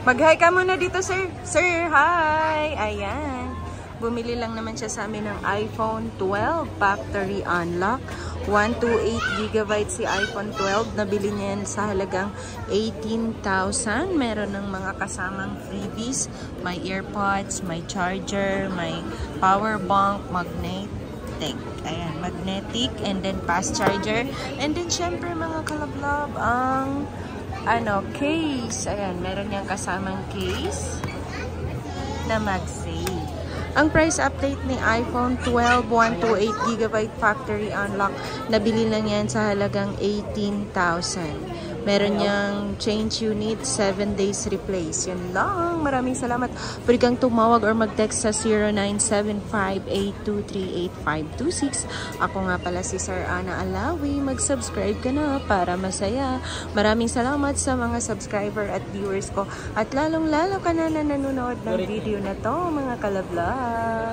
Mag-hi ka muna dito, sir. Sir, hi! Ayan. Bumili lang naman siya sa amin ng iPhone 12 factory unlock. 128GB si iPhone 12. Nabili niya yan sa halagang 18,000. Meron ng mga kasamang freebies. May earpods, may charger, may power bank, magnetic. Ayan, magnetic. And then fast charger. And then syempre mga kalablab, ang case. Ayan, meron niyang kasamang case na MagSafe. Ang price update ni iPhone 12 128GB factory unlock, nabili lang yan sa halagang 18,000. Meron niyang change unit, 7 days replace. Yan lang. Maraming salamat. Pwede kang tumawag or mag-text sa 0975-823-8526. Ako nga pala si Sir Ana Alawi. Mag-subscribe ka na para masaya. Maraming salamat sa mga subscriber at viewers ko. At lalong-lalo ka na nanonood ng video na to, mga kalablag.